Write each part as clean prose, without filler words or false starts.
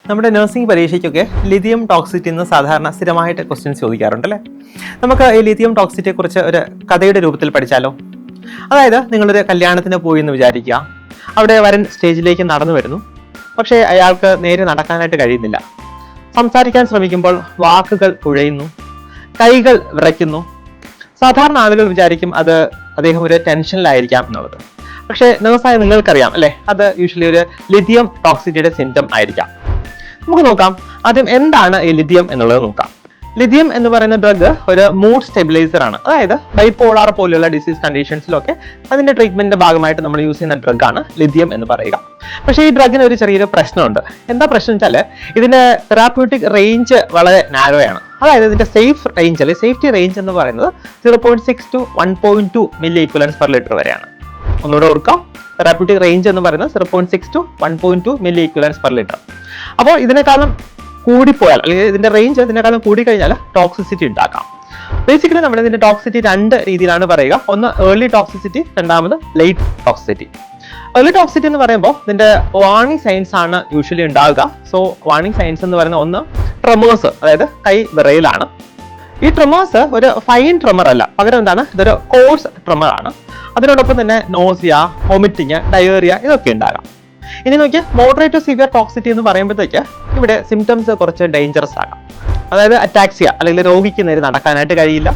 നമ്മുടെ nursing പരീക്ഷയ്ക്കൊക്കെ lithium toxicity എന്ന് സാധാരണ സ്ഥിരമായിട്ട് ക്വസ്റ്റ്യൻസ് ചോദിക്കാറുണ്ട് അല്ലേ. നമുക്ക് ഈ ലിഥിയം ടോക്സിറ്റിയെ കുറിച്ച് ഒരു കഥയുടെ രൂപത്തിൽ പഠിച്ചാലോ? അതായത് നിങ്ങളൊരു കല്യാണത്തിന് പോയി എന്ന് വിചാരിക്കുക. അവിടെ വരൻ സ്റ്റേജിലേക്ക് നടന്നു വരുന്നു. പക്ഷേ അയാൾക്ക് നേരെ നടക്കാനായിട്ട് കഴിയുന്നില്ല. സംസാരിക്കാൻ ശ്രമിക്കുമ്പോൾ വാക്കുകൾ കുഴയുന്നു, കൈകൾ വിറയ്ക്കുന്നു. സാധാരണ ആളുകൾ വിചാരിക്കും അത് അദ്ദേഹം ഒരു ടെൻഷനിലായിരിക്കാം എന്നുള്ളത്. പക്ഷേ നഴ്സായ നിങ്ങൾക്കറിയാം അല്ലേ, അത് യൂഷ്വലി ഒരു ലിഥിയം ടോക്സിറ്റിയുടെ സിംറ്റം ആയിരിക്കാം. നമുക്ക് നോക്കാം ആദ്യം എന്താണ് ഈ ലിഥിയം എന്നുള്ളത് നോക്കാം. ലിഥിയം എന്ന് പറയുന്ന ഡ്രഗ് ഒരു മൂഡ് സ്റ്റെബിലൈസർ ആണ്. അതായത് ബൈപോളാർ പോലെയുള്ള ഡിസീസ് കണ്ടീഷൻസിലൊക്കെ അതിന്റെ ട്രീറ്റ്മെന്റിന്റെ ഭാഗമായിട്ട് നമ്മൾ യൂസ് ചെയ്യുന്ന ഡ്രഗ് ആണ് ലിഥിയം എന്ന് പറയുക. പക്ഷേ ഈ ഡ്രഗിന് ഒരു ചെറിയൊരു പ്രശ്നമുണ്ട്. എന്താ പ്രശ്നം വെച്ചാൽ ഇതിന്റെ തെറാപ്യൂട്ടിക് റേഞ്ച് വളരെ നാരോയാണ്. അതായത് ഇതിന്റെ സേഫ് റേഞ്ച് അല്ലെങ്കിൽ സേഫ്റ്റി റേഞ്ച് എന്ന് പറയുന്നത് 0.6 to 1.2 മില്ലി ഇക്വലൻസ് പെർ ലിറ്റർ വരെയാണ്. ഒന്നുകൂടെ ഓർക്കാം, തെറാപ്യൂട്ടിക് റേഞ്ച് എന്ന് പറയുന്നത് 0.6 to 1.2 മില്ലി ഇക്വലൻസ് പെർ ലിറ്റർ. അപ്പോൾ ഇതിനേക്കാളും കൂടിപ്പോയാൽ അല്ലെങ്കിൽ ഇതിന്റെ റേഞ്ച് ഇതിനേക്കാളും കൂടിക്കഴിഞ്ഞാൽ ടോക്സിസിറ്റി ഉണ്ടാക്കാം. ബേസിക്കലി നമ്മൾ ഇതിന്റെ ടോക്സിറ്റി രണ്ട് രീതിയിലാണ് പറയുക. ഒന്ന് ഏർലി ടോക്സിസിറ്റി, രണ്ടാമത് ലേറ്റ് ടോക്സിസിറ്റി. ഏർലി ടോക്സിസിറ്റി എന്ന് പറയുമ്പോൾ ഇതിന്റെ വാർണിംഗ് സൈൻസ് ആണ് യൂഷ്വലി ഉണ്ടാവുക. സോ വാർണിംഗ് സൈൻസ് എന്ന് പറയുന്ന ഒന്ന് ട്രെമേഴ്സ്, അതായത് കൈ വിറയലാണ്. ഈ ട്രെമേഴ്സ് ഒരു ഫൈൻ ട്രെമർ അല്ല, പകരം എന്താണ്, ഇതൊരു കോഴ്സ് ട്രെമർ ആണ്. അതിനോടൊപ്പം തന്നെ നോസിയ, വൊമിറ്റിങ്, ഡയേറിയ ഇതൊക്കെ ഉണ്ടാകാം. ഇനി നോക്കിയാൽ മോഡറേറ്റ് ടു സിവിയർ ടോക്സിറ്റി എന്ന് പറയുമ്പോഴത്തേക്ക് ഇവിടെ സിംറ്റംസ് കുറച്ച് ഡേഞ്ചറസ് ആകാം. അതായത് അറ്റാക്സിയ, അല്ലെങ്കിൽ രോഗിക്ക് നേരെ നടക്കാനായിട്ട് കഴിയില്ല.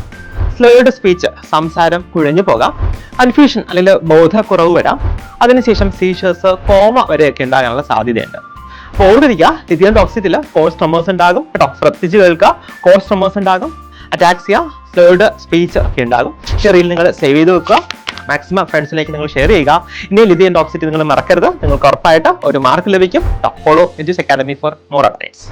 സ്ലേർഡ് സ്പീച്ച്, സംസാരം കുഴഞ്ഞു പോകാം. കൺഫ്യൂഷൻ അല്ലെങ്കിൽ ബോധക്കുറവ് വരാം. അതിനുശേഷം സീഷേഴ്സ്, കോമ വരെയൊക്കെ ഉണ്ടാകാനുള്ള സാധ്യതയുണ്ട്. അപ്പോൾ ഓർത്തിരിക്കുക, ലിഥിയം ടോക്സിറ്റിയിൽ കോഴ്സ് ട്രെമേഴ്സ് ഉണ്ടാകും കേട്ടോ. ശ്രദ്ധിച്ച് കേൾക്കുക, കോഴ്സ് ട്രെമേഴ്സ് ഉണ്ടാകും, അറ്റാക്സിയ, സ്ലേർഡ് സ്പീച്ച് ഒക്കെ ഉണ്ടാകും. ഷെയറിൽ നിങ്ങൾ സേവ് ചെയ്ത് വെക്കുക, മാക്സിമം ഫ്രണ്ട്സിലേക്ക് നിങ്ങൾ ഷെയർ ചെയ്യുക. ഇനി ലിഥിയം ടോക്സിറ്റി നിങ്ങൾ മറക്കരുത്, നിങ്ങൾക്ക് ഉറപ്പായിട്ട് ഒരു മാർക്ക് ലഭിക്കും. Follow Edus academy for more updates.